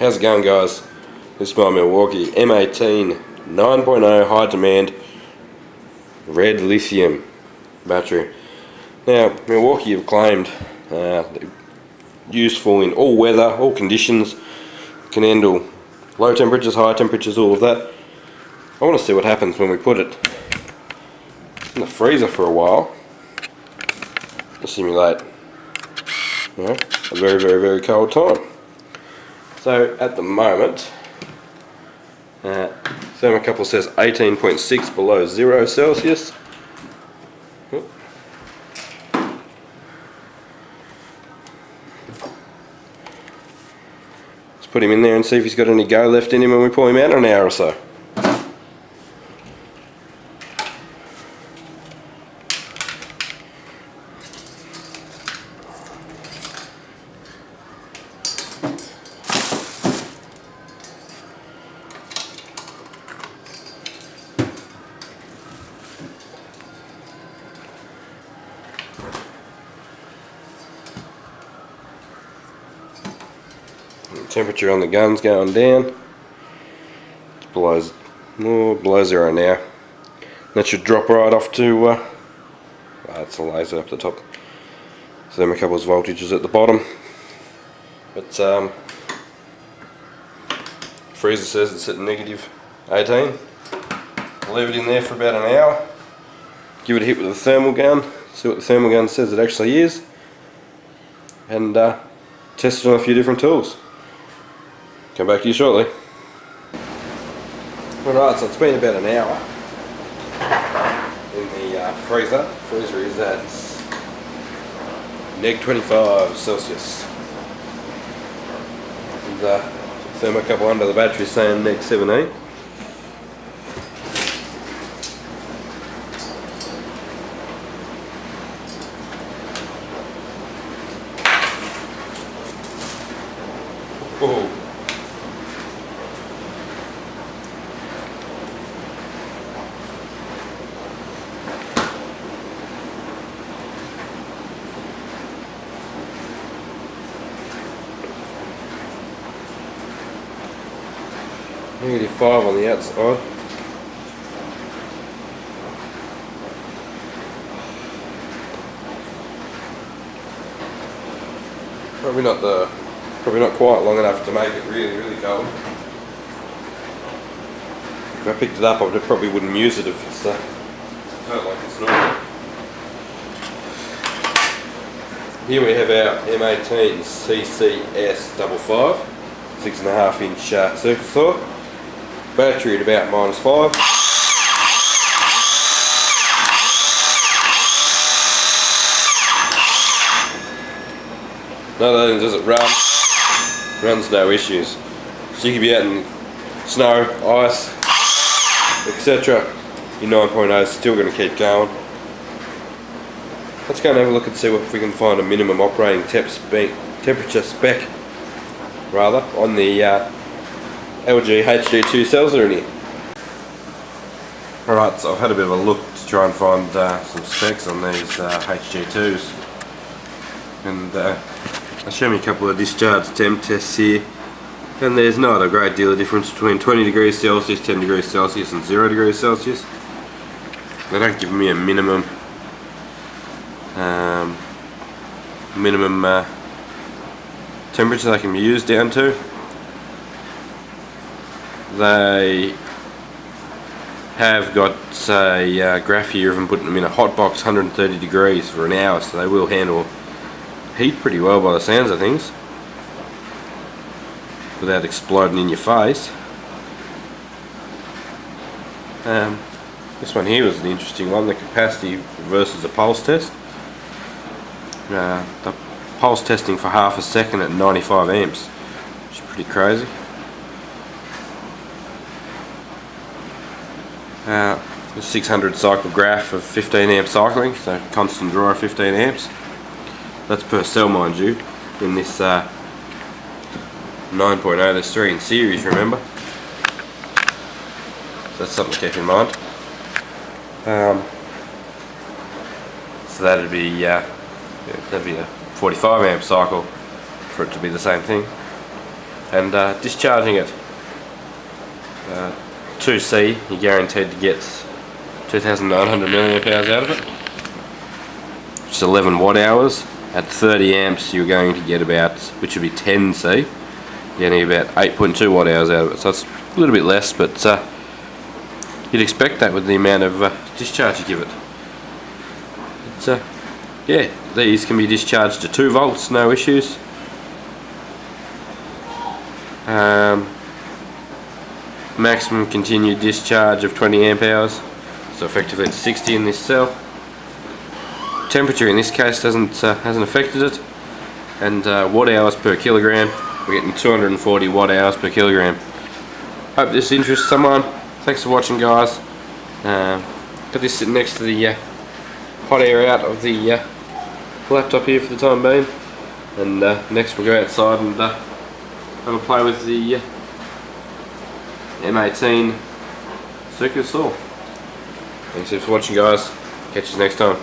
How's it going, guys? This is my Milwaukee M18 9.0 high demand red lithium battery. Now, Milwaukee have claimed useful in all weather, all conditions, can handle low temperatures, high temperatures, all of that. I want to see what happens when we put it in the freezer for a while to simulate, you know, a very, very, very cold time. So at the moment, thermocouple says 18.6 below 0 Celsius. Let's put him in there and see if he's got any go left in him when we pull him out in an hour or so. Temperature on the gun's going down. It's below 0 now. That should drop right off to it's a laser up the top. Thermocouple's voltage is at the bottom. But freezer says it's at negative 18. Leave it in there for about an hour. Give it a hit with the thermal gun. See what the thermal gun says it actually is. And test it on a few different tools. Come back to you shortly. Alright, so it's been about an hour in the freezer. The freezer is at -25 Celsius. And the thermocouple under the battery is saying -17. Oh. -5 on the outside. Probably not quite long enough to make it really, really cold. If I picked it up, I probably wouldn't use it if it's felt like it's normal. Here we have our M18 CCS55, 6.5 inch circuit saw. Battery at about -5. Not only does it run, runs no issues. So you could be out in snow, ice, etc. Your 9.0 is still going to keep going. Let's go and have a look and see if we can find a minimum operating temperature spec on the LG HG2 cells that are in here. Alright, so I've had a bit of a look to try and find some specs on these HG2s, and I'll show me a couple of discharge temp tests here, and there's not a great deal of difference between 20 degrees Celsius, 10 degrees Celsius and 0 degrees Celsius. They don't give me a minimum temperature they can be used down to. They have got a graph here of them putting them in a hot box 130 degrees for an hour, so they will handle heat pretty well by the sounds of things without exploding in your face. This one here was an interesting one, the capacity versus the pulse test. The pulse testing for half a second at 95 amps, which is pretty crazy. The 600 cycle graph of 15 amp cycling, so constant draw of 15 amps. That's per cell, mind you. In this 9.0, there's 3 in series, remember? So that's something to keep in mind. So that'd be a 45 amp cycle for it to be the same thing. and discharging it. 2C, you're guaranteed to get 2,900 milliamp hours out of it, which is 11 watt hours. At 30 amps you're going to get about, which would be 10C, you're getting about 8.2 watt hours out of it, so it's a little bit less, but you'd expect that with the amount of discharge you give it. It's, yeah, these can be discharged to 2 volts, no issues. Maximum continued discharge of 20 amp hours, so effectively it's 60 in this cell. Temperature in this case hasn't affected it, and watt hours per kilogram, we're getting 240 watt hours per kilogram. Hope this interests someone. Thanks for watching, guys. Got this sitting next to the hot air out of the laptop here for the time being, and next we'll go outside and have a play with the M18 circular saw. Thanks for watching, guys. Catch you next time.